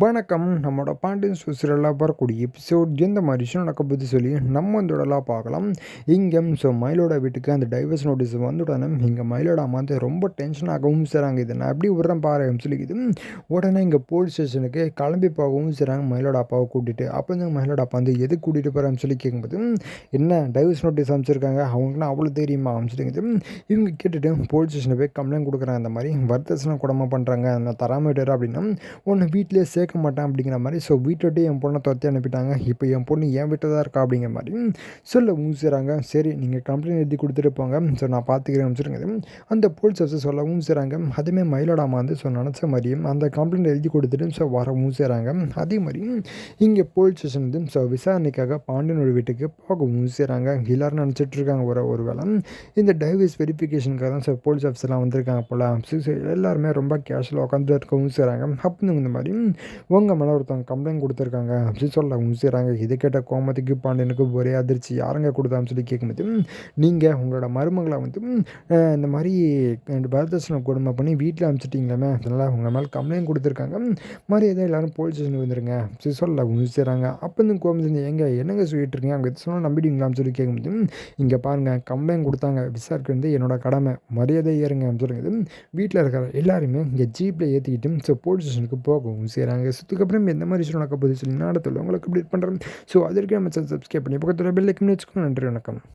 வணக்கம். நம்மளோட பாண்டியன் ஸ்டோர் சீரியல்ல வரக்கூடிய எபிசோட் எந்த மாதிரி விஷயம் நடக்க போகுது சொல்லி நம்ம இந்த இடம்லாம் பார்க்கலாம். இங்கே மயிலோட வீட்டுக்கு அந்த டைவர்ஸ் நோட்டீஸ் வந்த உடனே இங்கே மயிலோட அம்மா வந்து ரொம்ப டென்ஷன் ஆகவும் செய்கிறாங்க. இதை நான் எப்படி விட்றேன் பாரு சொல்லிக்குது. உடனே இங்கே போலீஸ் ஸ்டேஷனுக்கு கிளம்பி போகவும் செய்கிறாங்க மயிலோட அப்பாவை கூட்டிகிட்டு. அப்போ வந்து மயிலோட அப்பா வந்து எது கூட்டிகிட்டு போகிறான்னு சொல்லி கேட்கும்போது, என்ன டைவர்ஸ் நோட்டீஸ் அமைச்சிருக்காங்க, அவங்களுக்குலாம் அவ்வளோ தெரியுமா அமைச்சிருக்குது. இவங்க கேட்டுட்டு போலீஸ் ஸ்டேஷனில் போய் கம்ப்ளைண்ட் கொடுக்குறாங்க. அந்த மாதிரி வரதட்சணை கொடுமை பண்ணுறாங்க, நான் தராமல் விட்டுறேன் அப்படின்னா உன்னை வீட்டிலே சேர்க்க மாட்டேன் அப்படிங்கிற மாதிரி. ஸோ வீட்டை என் பொண்ணை துரத்தி அனுப்பிட்டாங்க. இப்போ என் பொண்ணு என் வீட்டில் தான் இருக்கா அப்படிங்கிற மாதிரி சொல்ல ஊசுறாங்க. சரி நீங்கள் கம்ப்ளைண்ட் எழுதி கொடுத்துட்டு போங்க, ஸோ நான் பார்த்துக்கிறேன் சொல்லுங்க. அந்த போலீஸ் ஆஃபீஸர் சொல்லவும் செய்கிறாங்க. அதுவுமே மயிலோட அம்மா வந்து நினச்ச மாதிரியும் அந்த கம்ப்ளைண்ட் எழுதி கொடுத்துட்டு வரவும் செய்கிறாங்க. அதே மாதிரி இங்கே போலீஸ் ஸ்டேஷன் வந்து விசாரணைக்காக பாண்டியனோட வீட்டுக்கு போகவும் செய்கிறாங்க. எல்லாரும் நினச்சிட்டு இருக்காங்க ஒரு வேளை இந்த டைவர்ஸ் வெரிஃபிகேஷனுக்காக தான் போலீஸ் ஆஃபீஸர்லாம் வந்திருக்காங்க போல. எல்லாருமே ரொம்ப கேஷுவலாக உட்காந்து இருக்கவும் செய்கிறாங்க. அப்போ இந்த மாதிரி உங்கள் மேலே ஒருத்தவங்க கம்ப்ளைண்ட் கொடுத்துருக்காங்க அப்படின்னு சொல்லவும் செய்கிறாங்க. இதை கேட்ட கோமதிக்கு பாண்டியனுக்கு ஒரே அதிர்ச்சி. யாருங்க கொடுத்தான்னு சொல்லி கேட்கும்போது, நீங்கள் உங்களோட மருமகளை வந்து இந்த மாதிரி வரதட்சணை கொடுமை பண்ணி வீட்டில் அனுப்பிச்சிட்டிங்களாமே, அதனால் உங்கள் மேலே கம்ப்ளைண்ட் கொடுத்துருக்காங்க, மரியாதை எல்லோரும் போலீஸ் ஸ்டேஷனுக்கு வந்துருங்க அப்படி சொல்லவும் செய்கிறாங்க. அப்போ வந்து கோமதி என்னங்க சொல்லிட்டு இருக்கீங்க, அவங்க எது சொன்னால் நம்பிடுவீங்களான்னு சொல்லி கேட்கும்போது, இங்கே பாருங்கள் கம்ப்ளைண்ட் கொடுத்தாங்க, விசாரிக்கிறது என்னோட கடமை, மரியாதை ஏறுங்க சொல்லுங்க. வீட்டில் இருக்கிற எல்லாருமே இங்கே ஜீப்பில் ஏற்றிக்கிட்டு போலீஸ் ஸ்டேஷனுக்கு போகவும் செய்கிறாங்க. இதுக்கப்புறம் எந்த மாதிரி விஷயம் நடக்க போகுது சொல்லி நான் அடுத்த உங்களுக்கு அப்டேட் பண்ணுறேன். ஸோ அதற்கு நம்ம சப்ஸ்கிரைப் பண்ணி பக்கத்தில் பெல் ஐக்கன் வச்சுக்கோங்க. நன்றி, வணக்கம்.